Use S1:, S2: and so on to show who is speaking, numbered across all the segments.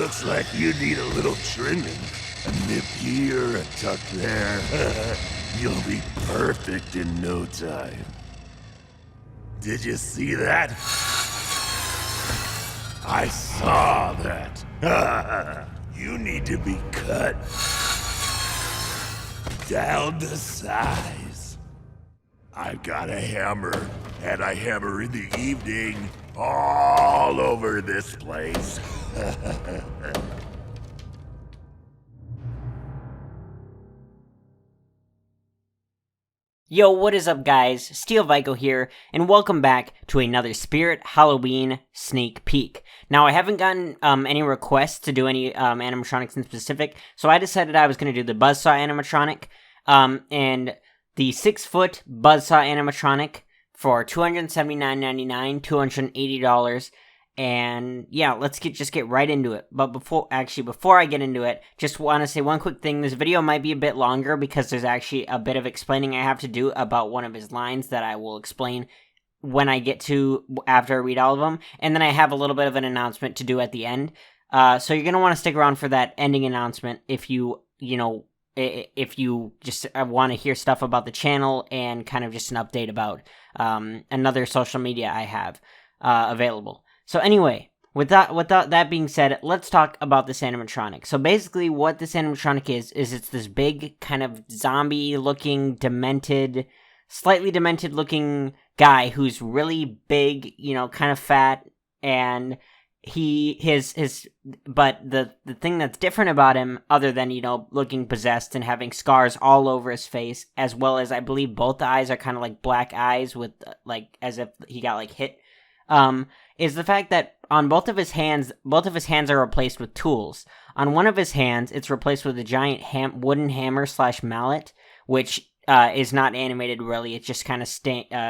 S1: Looks like you need a little trimming. A nip here, a tuck there. You'll be perfect in no time. Did you see that? I saw that. You need to be cut down to size. I've got a hammer, and I hammer in the evening all over this place.
S2: Yo, what is up guys? Steel Vico here, and welcome back to another Spirit Halloween sneak peek. Now, I haven't gotten any requests to do any animatronics in specific, so I decided I was going to do the Buzzsaw animatronic, and the 6-foot Buzzsaw animatronic for $279.99, $280, and yeah, let's just get right into it. But before I get into it, just want to say one quick thing. This video might be a bit longer because there's actually a bit of explaining I have to do about one of his lines that I will explain when I get to after I read all of them, and then I have a little bit of an announcement to do at the end. So you're gonna want to stick around for that ending announcement if you just want to hear stuff about the channel and kind of just an update about another social media I have available. So anyway, with that being said, let's talk about this animatronic. So basically what this animatronic is it's this big kind of zombie-looking, slightly demented-looking guy who's really big, kind of fat, and but the thing that's different about him, other than, looking possessed and having scars all over his face, as well as I believe both the eyes are kind of like black eyes with, as if he got, hit, is the fact that on both of his hands are replaced with tools. On one of his hands, it's replaced with a giant wooden hammer / mallet, which is not animated really, it just kind of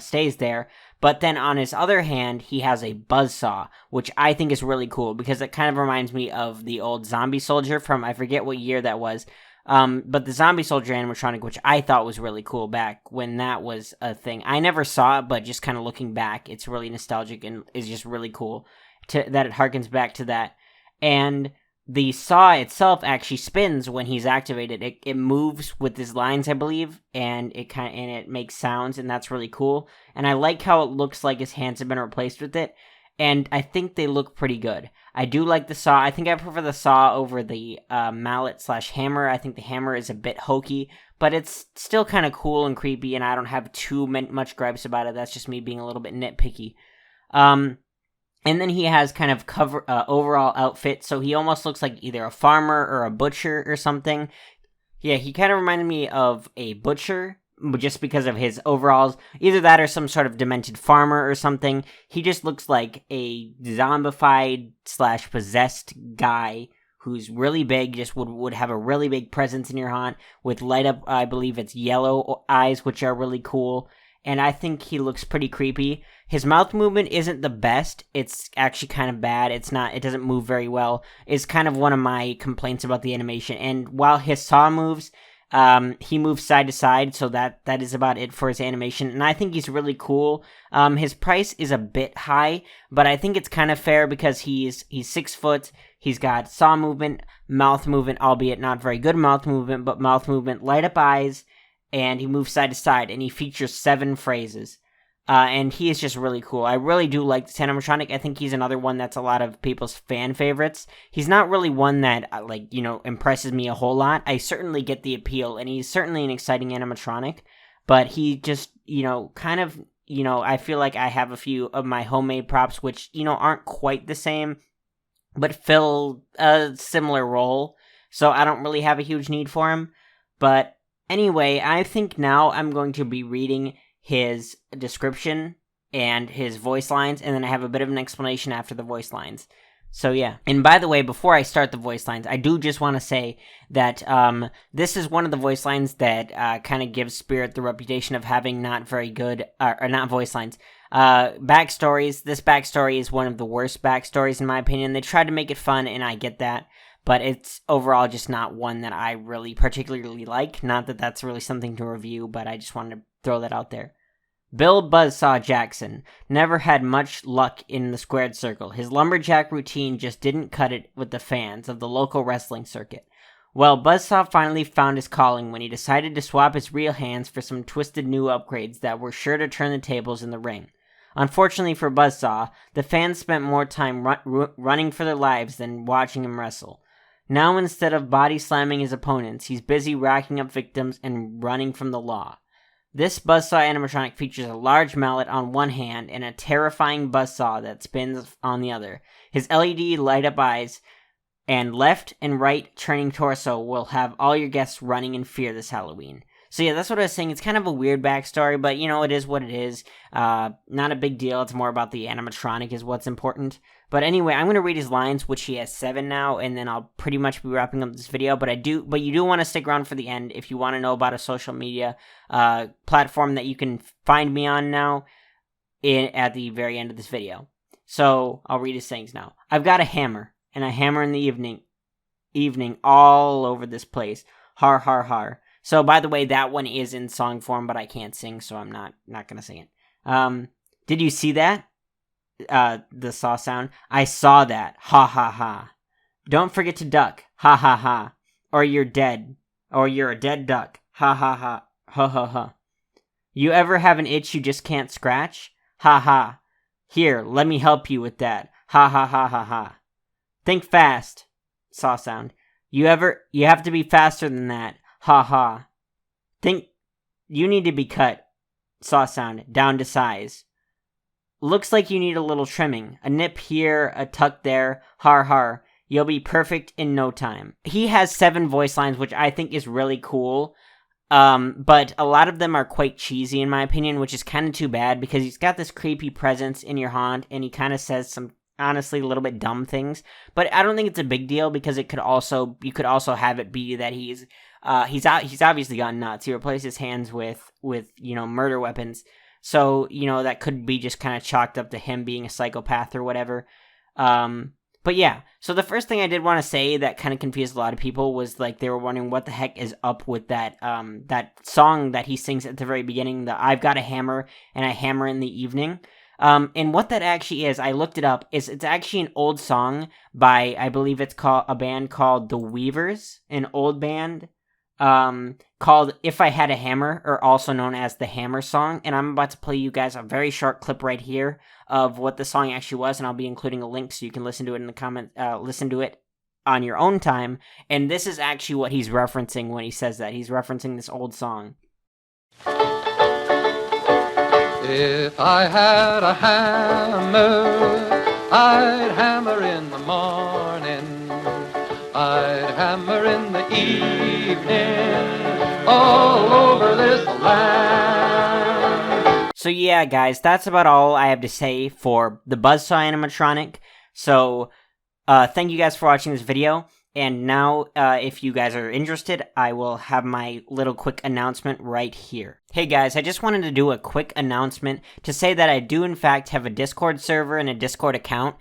S2: stays there. But then on his other hand, he has a buzzsaw, which I think is really cool, because it kind of reminds me of the old zombie soldier from, I forget what year that was, but the zombie soldier animatronic, which I thought was really cool back when that was a thing. I never saw it, but just kind of looking back, it's really nostalgic and is just really cool that it harkens back to that. And the saw itself actually spins when he's activated. It moves with his lines, I believe, and it makes sounds, and that's really cool. And I like how it looks like his hands have been replaced with it, and I think they look pretty good. I do like the saw. I think I prefer the saw over the mallet / hammer. I think the hammer is a bit hokey, but it's still kind of cool and creepy, and I don't have too much gripes about it. That's just me being a little bit nitpicky. And then he has kind of overall outfit, so he almost looks like either a farmer or a butcher or something. Yeah, he kind of reminded me of a butcher, just because of his overalls. Either that or some sort of demented farmer or something. He just looks like a zombified / possessed guy who's really big, just would have a really big presence in your haunt, with light up, I believe it's yellow eyes, which are really cool. And I think he looks pretty creepy. His mouth movement isn't the best. It's actually kind of bad. It doesn't move very well. It's kind of one of my complaints about the animation. And while his saw moves, he moves side to side, so that is about it for his animation. And I think he's really cool. His price is a bit high, but I think it's kind of fair because he's 6 foot. He's got saw movement, mouth movement, albeit not very good mouth movement, but mouth movement, light up eyes, and he moves side to side, and he features 7 phrases. And he is just really cool. I really do like this animatronic. I think he's another one that's a lot of people's fan favorites. He's not really one that, impresses me a whole lot. I certainly get the appeal, and he's certainly an exciting animatronic. But he just, I feel like I have a few of my homemade props, which, aren't quite the same, but fill a similar role. So I don't really have a huge need for him. But anyway, I think now I'm going to be reading his description and his voice lines, and then I have a bit of an explanation after the voice lines. So yeah. And by the way, before I start the voice lines, I do just want to say that this is one of the voice lines that kind of gives Spirit the reputation of having not very good, or not voice lines, backstories. This backstory is one of the worst backstories in my opinion. They tried to make it fun, and I get that, but it's overall just not one that I really particularly like. Not that that's really something to review, but I just wanted to throw that out there. Bill Buzzsaw Jackson never had much luck in the squared circle. His lumberjack routine just didn't cut it with the fans of the local wrestling circuit. Well, Buzzsaw finally found his calling when he decided to swap his real hands for some twisted new upgrades that were sure to turn the tables in the ring. Unfortunately for Buzzsaw, the fans spent more time running for their lives than watching him wrestle. Now, instead of body slamming his opponents, he's busy racking up victims and running from the law. This Buzzsaw animatronic features a large mallet on one hand and a terrifying buzzsaw that spins on the other. His LED light-up eyes and left and right turning torso will have all your guests running in fear this Halloween. So yeah, that's what I was saying. It's kind of a weird backstory, but it is what it is. Not a big deal. It's more about the animatronic is what's important. But anyway, I'm going to read his lines, which he has 7 now, and then I'll pretty much be wrapping up this video. But you do want to stick around for the end if you want to know about a social media platform that you can find me on now at the very end of this video. So I'll read his sayings now. I've got a hammer, and I hammer in the evening all over this place. Har, har, har. So, by the way, that one is in song form, but I can't sing, so I'm not going to sing it. Did you see that? The saw sound. I saw that. Ha, ha, ha. Don't forget to duck. Ha, ha, ha. Or you're dead. Or you're a dead duck. Ha, ha, ha. Ha, ha, ha. You ever have an itch you just can't scratch? Ha, ha. Here, let me help you with that. Ha, ha, ha, ha, ha. Think fast. Saw sound. You have to be faster than that. Ha ha. Think you need to be cut. Saw sound. Down to size. Looks like you need a little trimming. A nip here, a tuck there. Har har. You'll be perfect in no time. He has 7 voice lines, which I think is really cool. But a lot of them are quite cheesy in my opinion, which is kind of too bad because he's got this creepy presence in your haunt and he kind of says some honestly a little bit dumb things, but I don't think it's a big deal because you could also have it be that he's obviously gone nuts. He replaced his hands with murder weapons, so that could be just kind of chalked up to him being a psychopath or whatever. But yeah, so the first thing I did want to say that kind of confused a lot of people was like they were wondering what the heck is up with that song that he sings at the very beginning, the I've got a hammer and I hammer in the evening. And what that actually is, I looked it up, it's actually an old song by, I believe it's called a band called The Weavers, an old band, called If I Had a Hammer, or also known as the Hammer Song, and I'm about to play you guys a very short clip right here of what the song actually was, and I'll be including a link so you can listen to it in the comment, listen to it on your own time, and this is actually what he's referencing when he says that. He's referencing this old song.
S3: If I had a hammer, I'd hammer in the morning, I'd hammer in the evening, all over this land.
S2: So yeah, guys, that's about all I have to say for the Buzzsaw animatronic. So, thank you guys for watching this video. And now, if you guys are interested, I will have my little quick announcement right here. Hey guys, I just wanted to do a quick announcement to say that I do in fact have a Discord server and a Discord account.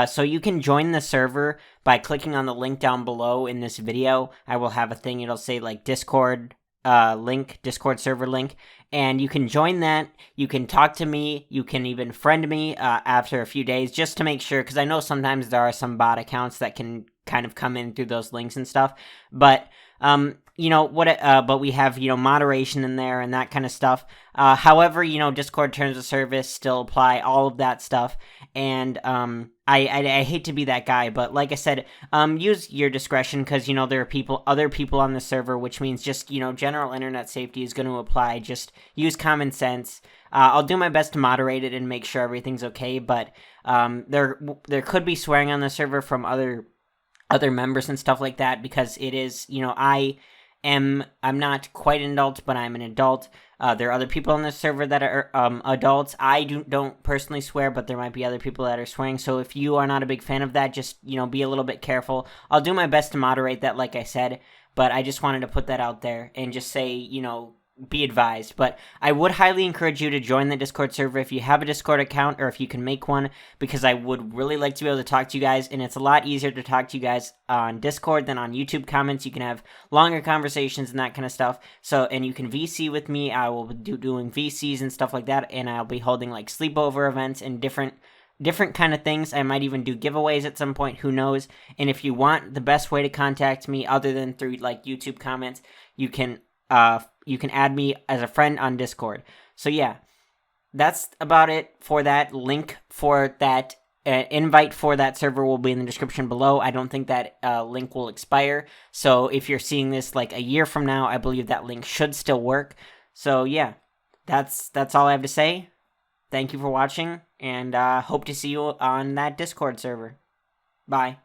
S2: So you can join the server by clicking on the link down below in this video. I will have a thing, it'll say like Discord link, Discord server link. And you can join that, you can talk to me, you can even friend me after a few days just to make sure, because I know sometimes there are some bot accounts that can kind of come in through those links and stuff, but but we have moderation in there and that kind of stuff. However, Discord terms of service still apply, all of that stuff, and I hate to be that guy, but like I said, use your discretion, because there are other people on the server, which means just general internet safety is going to apply. Just use common sense. I'll do my best to moderate it and make sure everything's okay, but there could be swearing on the server from other members and stuff like that, because it is, I'm not quite an adult, but I'm an adult. There are other people on this server that are adults. I don't personally swear, but there might be other people that are swearing. So if you are not a big fan of that, just, be a little bit careful. I'll do my best to moderate that, like I said, but I just wanted to put that out there and just say, be advised. But I would highly encourage you to join the Discord server if you have a Discord account or if you can make one, because I would really like to be able to talk to you guys, and it's a lot easier to talk to you guys on Discord than on YouTube comments. You can have longer conversations and that kind of stuff. So, and you can VC with me. I will be doing VCs and stuff like that, and I'll be holding like sleepover events and different kind of things. I might even do giveaways at some point, who knows. And if you want the best way to contact me other than through like YouTube comments, you can add me as a friend on Discord. So yeah, that's about it for that. Link for that invite for that server will be in the description below. I don't think that link will expire. So if you're seeing this like a year from now, I believe that link should still work. So yeah, that's all I have to say. Thank you for watching, and hope to see you on that Discord server. Bye.